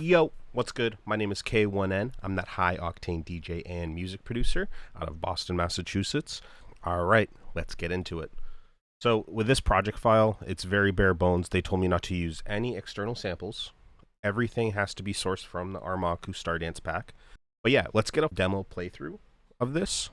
Yo, what's good? My name is K1N. I'm that high-octane DJ and music producer out of Boston, Massachusetts. All right, let's get into it. So with this project file, it's very bare bones. They told me not to use any external samples. Everything has to be sourced from the Armaku StarDance pack. But yeah, let's get a demo playthrough of this.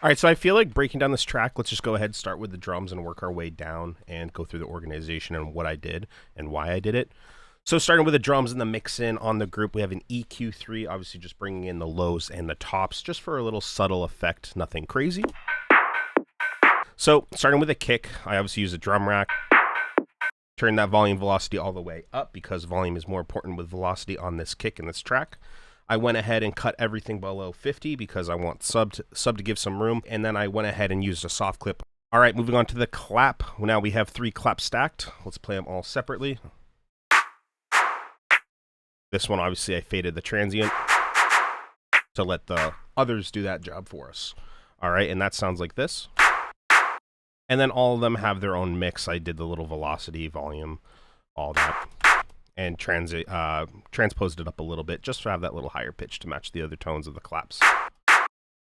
All right, so I feel like breaking down this track, let's just go ahead and start with the drums and work our way down and go through the organization and what I did and why I did it. So starting with the drums and the mix in on the group, we have an EQ3, obviously just bringing in the lows and the tops just for a little subtle effect, nothing crazy. So starting with a kick, I obviously use a drum rack. Turn that volume velocity all the way up because volume is more important with velocity on this kick and this track. I went ahead and cut everything below 50 because I want sub to give some room. And then I went ahead and used a soft clip. All right, moving on to the clap. Now we have 3 claps stacked. Let's play them all separately. This one, obviously, I faded the transient to let the others do that job for us. All right, and that sounds like this. And then all of them have their own mix. I did the little velocity, volume, all that. And transposed it up a little bit just to have that little higher pitch to match the other tones of the claps.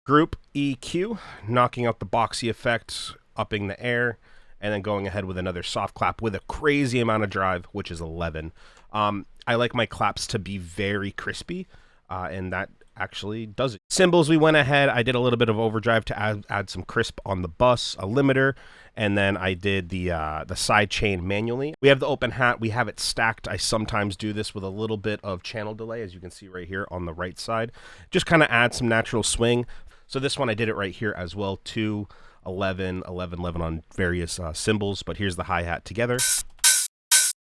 Group EQ, knocking out the boxy effect, upping the air, and then going ahead with another soft clap with a crazy amount of drive, which is 11. I like my claps to be very crispy, and that actually does it. Cymbals, we went ahead, I did a little bit of overdrive to add some crisp on the bus, a limiter, and then I did the side chain manually. We have the open hat, we have it stacked. I sometimes do this with a little bit of channel delay, as you can see right here on the right side. Just kind of add some natural swing. So this one I did it right here as well, 2, 11, 11, 11 on various cymbals, but here's the hi-hat together.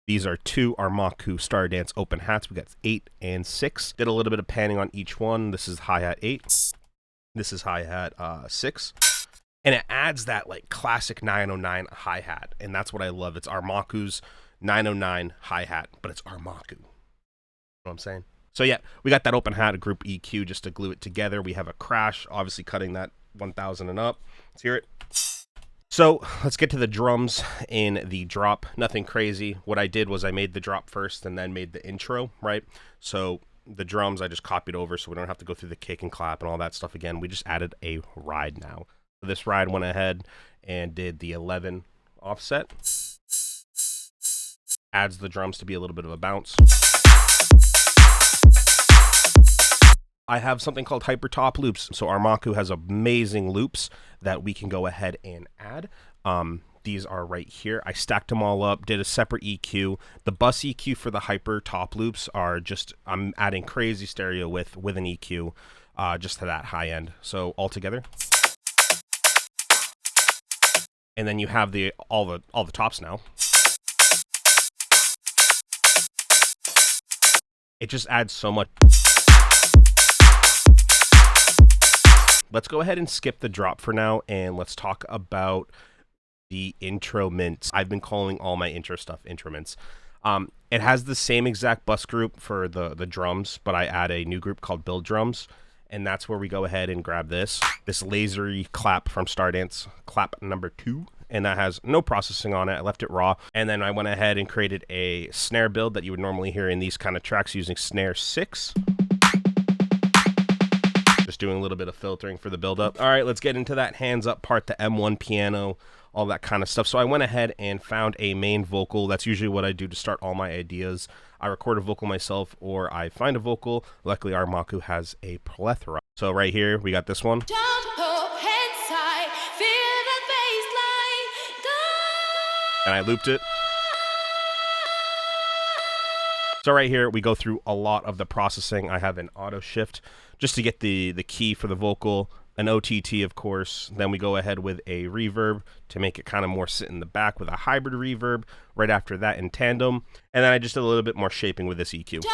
These are 2 Armaku StarDance open hats. We got 8 and 6. Did a little bit of panning on each one. This is hi-hat 8. This is hi-hat 6. And it adds that like classic 909 hi-hat. And that's what I love. It's Armaku's 909 hi-hat, but it's Armaku. You know what I'm saying? So yeah, we got that open hat, a group EQ just to glue it together. We have a crash, obviously cutting that 1000 and up. Let's hear it. So let's get to the drums in the drop. Nothing crazy. What I did was I made the drop first and then made the intro, right? So the drums I just copied over so we don't have to go through the kick and clap and all that stuff again. We just added a ride now. So this ride went ahead and did the 11 offset. Adds the drums to be a little bit of a bounce. I have something called hyper top loops. So Armaku has amazing loops that we can go ahead and add. These are right here. I stacked them all up, did a separate EQ. The bus EQ for the hyper top loops are just, I'm adding crazy stereo with an EQ just to that high end. So all together. And then you have all the tops now. It just adds so much. Let's go ahead and skip the drop for now, and let's talk about the intro mints. I've been calling all my intro stuff intro mints. It has the same exact bus group for the drums, but I add a new group called Build Drums, and that's where we go ahead and grab this lasery clap from StarDance, clap number 2. And that has no processing on it. I left it raw. And then I went ahead and created a snare build that you would normally hear in these kind of tracks using snare 6. Just doing a little bit of filtering for the build-up. All right, let's get into that hands up part, the M1 piano, all that kind of stuff. So I went ahead and found a main vocal. That's usually what I do to start all my ideas. I record a vocal myself, or I find a vocal. Luckily, Armaku has a plethora. So right here, we got this one. And I looped it. So right here, we go through a lot of the processing. I have an auto shift just to get the key for the vocal, an OTT, of course. Then we go ahead with a reverb to make it kind of more sit in the back with a hybrid reverb. Right after that in tandem. And then I just did a little bit more shaping with this EQ.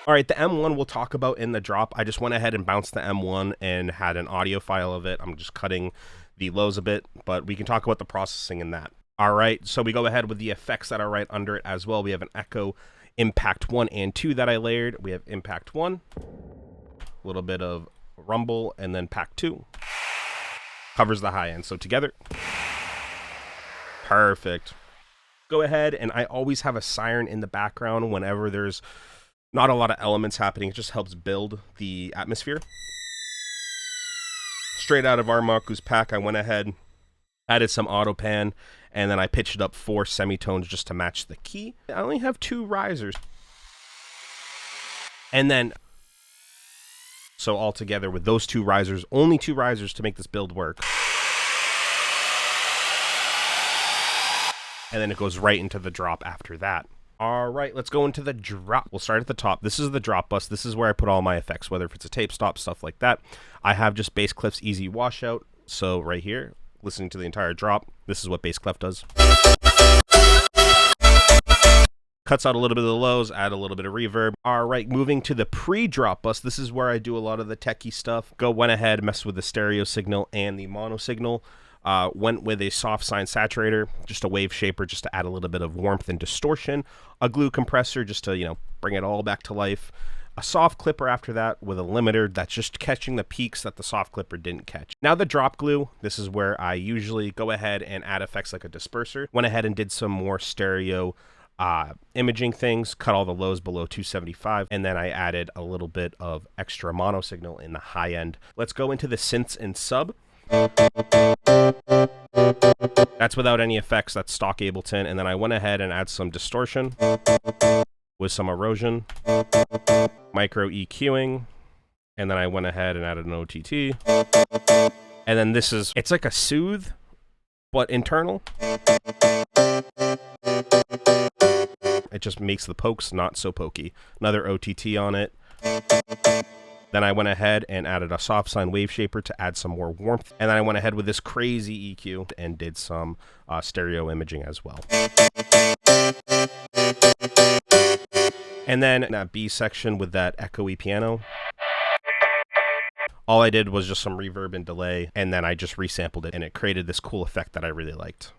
All right, the M1 we'll talk about in the drop. I just went ahead and bounced the M1 and had an audio file of it. I'm just cutting the lows a bit, but we can talk about the processing in that. All right, so we go ahead with the effects that are right under it as well. We have an echo, impact 1 and 2 that I layered. We have impact 1, a little bit of rumble, and then pack 2 covers the high end. So together, perfect. Go ahead, and I always have a siren in the background whenever there's not a lot of elements happening. It just helps build the atmosphere. Straight out of Armaku's pack, I went ahead, added some auto pan, and then I pitched it up 4 semitones just to match the key. I only have 2 risers. And then, so all together with those 2 risers, only 2 risers to make this build work. And then it goes right into the drop after that. All right, let's go into the drop. We'll start at the top. This is the drop bus. This is where I put all my effects, whether if it's a tape stop, stuff like that. I have just bass clef's easy washout. So right here, listening to the entire drop, this is what bass clef does. Cuts out a little bit of the lows, add a little bit of reverb. All right, moving to the pre-drop bus. This is where I do a lot of the techie stuff. Went ahead, messed with the stereo signal and the mono signal. Went with a soft sine saturator, just a wave shaper, just to add a little bit of warmth and distortion. A glue compressor, just to, you know, bring it all back to life. A soft clipper after that with a limiter that's just catching the peaks that the soft clipper didn't catch. Now the drop glue, this is where I usually go ahead and add effects like a disperser. Went ahead and did some more stereo imaging things, cut all the lows below 275, and then I added a little bit of extra mono signal in the high end. Let's go into the synths and sub. That's without any effects, that's stock Ableton, and then I went ahead and add some distortion with some erosion, micro EQing, and then I went ahead and added an OTT. And then this is, it's like a soothe, but internal. It just makes the pokes not so pokey. Another OTT on it. Then I went ahead and added a soft sine wave shaper to add some more warmth. And then I went ahead with this crazy EQ and did some stereo imaging as well. And then that B section with that echoey piano, all I did was just some reverb and delay, and then I just resampled it, and it created this cool effect that I really liked.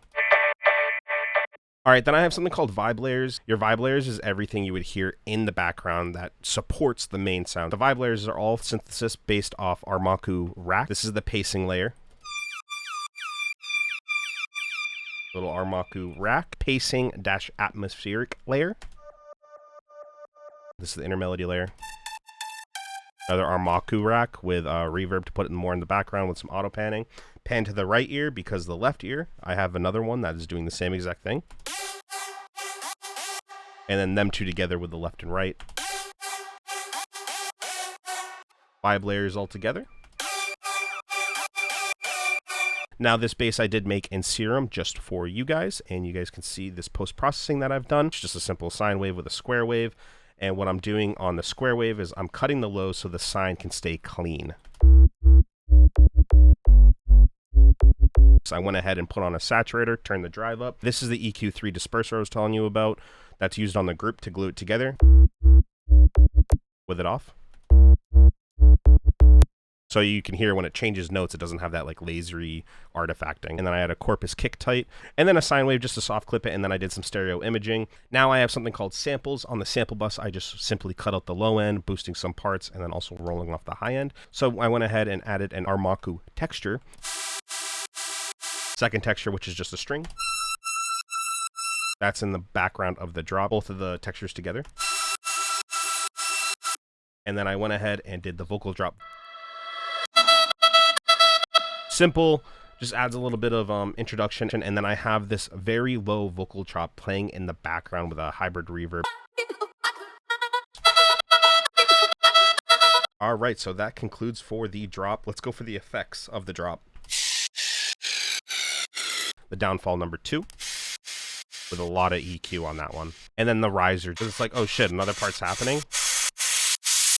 All right, then I have something called vibe layers. Your vibe layers is everything you would hear in the background that supports the main sound. The vibe layers are all synthesis based off Armaku rack. This is the pacing layer. Little Armaku rack. Pacing dash atmospheric layer. This is the inner melody layer. Another Armaku rack with reverb to put it more in the background with some auto panning. Pan to the right ear because the left ear, I have another one that is doing the same exact thing. And then them two together with the left and right. Vibe layers all together. Now this bass I did make in Serum just for you guys, and you guys can see this post-processing that I've done. It's just a simple sine wave with a square wave. And what I'm doing on the square wave is I'm cutting the lows so the sine can stay clean. So I went ahead and put on a saturator, turned the drive up. This is the EQ3 disperser I was telling you about. That's used on the group to glue it together. With it off. So you can hear when it changes notes, it doesn't have that like lasery artifacting. And then I had a Corpus kick tight, and then a sine wave just to soft clip it, and then I did some stereo imaging. Now I have something called samples. On the sample bus, I just simply cut out the low end, boosting some parts, and then also rolling off the high end. So I went ahead and added an Armaku texture. Second texture, which is just a string. That's in the background of the drop, both of the textures together. And then I went ahead and did the vocal drop. Simple, just adds a little bit of introduction, and then I have this very low vocal drop playing in the background with a hybrid reverb. All right, so that concludes for the drop. Let's go for the effects of the drop. The downfall number 2, with a lot of EQ on that one. And then the riser, it's like, oh shit, another part's happening.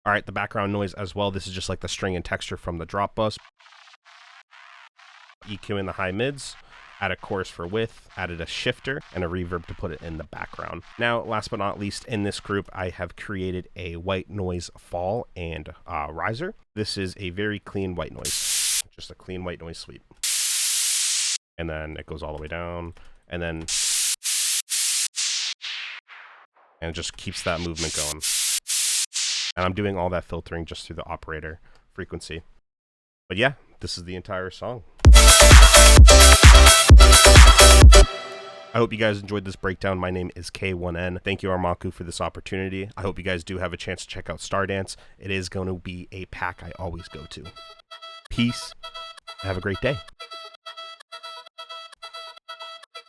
All right, the background noise as well. This is just like the string and texture from the drop bus. EQ in the high mids, add a chorus for width, added a shifter and a reverb to put it in the background. Now, last but not least, in this group, I have created a white noise fall and riser. This is a very clean white noise, just a clean white noise sweep. And then it goes all the way down, and then it just keeps that movement going. And I'm doing all that filtering just through the operator frequency. But yeah, this is the entire song. I hope you guys enjoyed this breakdown. My name is K1N. Thank you, Armaku, for this opportunity. I hope you guys do have a chance to check out StarDance. It is going to be a pack I always go to. Peace. Have a great day.